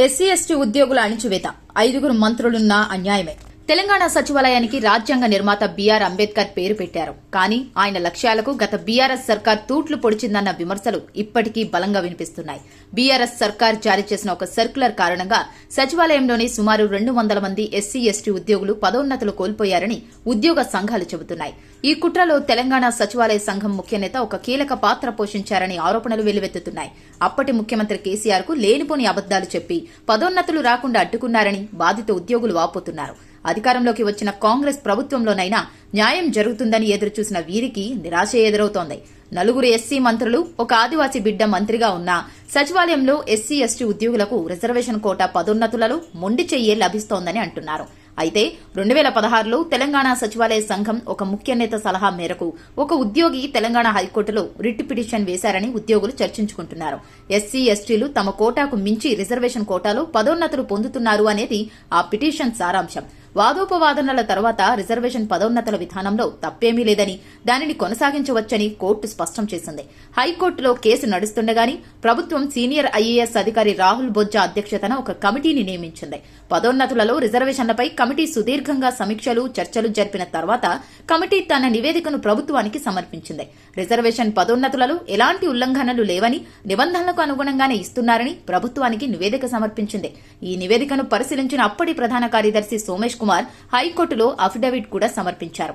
SC ST ఉద్యోగుల అణిచివేత 5 మంత్రులున్నా అన్యాయమే. తెలంగాణ సచివాలయానికి రాజ్యాంగ నిర్మాత బీఆర్ అంబేద్కర్ పేరు పెట్టారు. కానీ ఆయన లక్ష్యాలకు గత బీఆర్ఎస్ సర్కార్ తూట్లు పొడిచిందన్న విమర్శలు ఇప్పటికీ బలంగా వినిపిస్తున్నాయి. బీఆర్ఎస్ సర్కార్ జారీ చేసిన ఒక సర్క్యులర్ కారణంగా సచివాలయంలోని సుమారు 200 మంది ఎస్సీ ఎస్టీ ఉద్యోగులు పదోన్నతులు కోల్పోయారని ఉద్యోగ సంఘాలు చెబుతున్నాయి. ఈ కుట్రలో తెలంగాణ సచివాలయ సంఘం ముఖ్యనేత ఒక కీలక పాత్ర పోషించారని ఆరోపణలు వెల్లువెత్తుతున్నాయి. అప్పటి ముఖ్యమంత్రి కేసీఆర్ కు లేనిపోని అబద్దాలు చెప్పి పదోన్నతులు రాకుండా అడ్డుకున్నారని బాధిత ఉద్యోగులు వాపోతున్నారు. అధికారంలోకి వచ్చిన కాంగ్రెస్ ప్రభుత్వంలోనైనా న్యాయం జరుగుతుందని ఎదురుచూసిన వీరికి నిరాశ ఎదురవుతోంది. 4 ఎస్సీ మంత్రులు, ఒక ఆదివాసీ బిడ్డ మంత్రిగా ఉన్న సచివాలయంలో ఎస్సీ ఎస్టీ ఉద్యోగులకు రిజర్వేషన్ కోటా పదోన్నతులలో మొండి చెయ్యే లభిస్తోందని అంటున్నారు. అయితే 2016లో తెలంగాణ సచివాలయ సంఘం ఒక ముఖ్య నేత సలహా మేరకు ఒక ఉద్యోగి తెలంగాణ హైకోర్టులో రిట్ పిటిషన్ వేశారని ఉద్యోగులు చర్చించుకుంటున్నారు. ఎస్సీ ఎస్టీలు తమ కోటాకు మించి రిజర్వేషన్ కోటాలో పదోన్నతులు పొందుతున్నారు అనేది ఆ పిటిషన్ సారాంశం. వాదోపవాదనల తర్వాత రిజర్వేషన్ పదోన్నతుల విధానంలో తప్పేమీ లేదని, దానిని కొనసాగించవచ్చని కోర్టు స్పష్టం చేసింది. హైకోర్టులో కేసు నడుస్తుండగానే ప్రభుత్వం సీనియర్ ఐఏఎస్ అధికారి రాహుల్ బొజ్జా అధ్యక్షతన ఒక కమిటీని నియమించింది. పదోన్నతులలో రిజర్వేషన్లపై కమిటీ సుదీర్ఘంగా సమీక్షలు, చర్చలు జరిపిన తర్వాత కమిటీ తన నివేదికను ప్రభుత్వానికి సమర్పించింది. రిజర్వేషన్ పదోన్నతులలో ఎలాంటి ఉల్లంఘనలు లేవని, నిబంధనలకు అనుగుణంగానే ఇస్తున్నారని ప్రభుత్వానికి నివేదిక సమర్పించింది. ఈ నివేదికను పరిశీలించిన అప్పటి ప్రధాన కార్యదర్శి సోమేష్ కుమార్ హైకోర్టులో అఫిడవిట్ కూడా సమర్పించారు.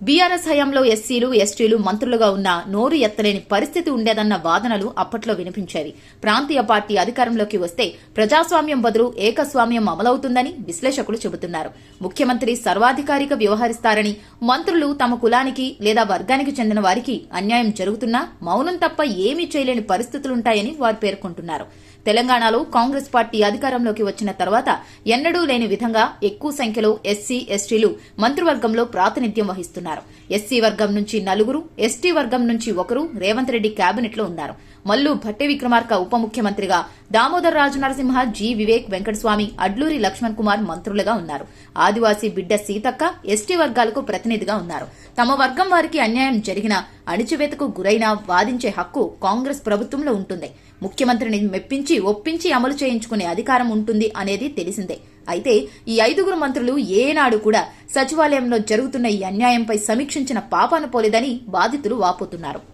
బీఆర్ఎస్ హయాంలో ఎస్సీలు, ఎస్టీలు మంత్రులుగా ఉన్న నోరు ఎత్తలేని పరిస్థితి ఉండేదన్న వాదనలు అప్పట్లో వినిపించేవి. ప్రాంతీయ పార్టీ అధికారంలోకి వస్తే ప్రజాస్వామ్యం బదులు ఏకస్వామ్యం అమలవుతుందని విశ్లేషకులు చెబుతున్నారు. ముఖ్యమంత్రి సర్వాధికారిగా వ్యవహరిస్తారని, మంత్రులు తమ కులానికి లేదా వర్గానికి చెందిన వారికి అన్యాయం జరుగుతున్నా మౌనం తప్ప ఏమీ చేయలేని పరిస్థితులుంటాయని వారు పేర్కొంటున్నారు. తెలంగాణలో కాంగ్రెస్ పార్టీ అధికారంలోకి వచ్చిన తర్వాత ఎన్నడూ లేని విధంగా ఎక్కువ సంఖ్యలో ఎస్సీ, ఎస్టీలు మంత్రివర్గంలో ప్రాతినిధ్యం వహిస్తున్నారు. ఎస్సీ వర్గం నుంచి 4, ఎస్టీ వర్గం నుంచి 1 రేవంత్ రెడ్డి కేబినెట్ లో ఉన్నారు. మల్లు భట్టి విక్రమార్క ఉప ముఖ్యమంత్రిగా, దామోదర్ రాజు నరసింహ, జి వివేక్ వెంకటస్వామి, అడ్లూరి లక్ష్మణ్ కుమార్ మంత్రులుగా ఉన్నారు. ఆదివాసీ బిడ్డ సీతక్క ఎస్టీ వర్గాలకు ప్రతినిధిగా ఉన్నారు. తమ వర్గం వారికి అన్యాయం జరిగినా, అణిచివేతకు గురైనా వాదించే హక్కు కాంగ్రెస్ ప్రభుత్వంలో ఉంటుంది. ముఖ్యమంత్రిని మెప్పించి, ఒప్పించి అమలు చేయించుకునే అధికారం ఉంటుంది అనేది తెలిసిందే. అయితే ఈ 5 మంత్రులు ఏనాడు కూడా సచివాలయంలో జరుగుతున్న ఈ అన్యాయంపై సమీక్షించిన పాపాన పోలేదని బాధితులు వాపోతున్నారు.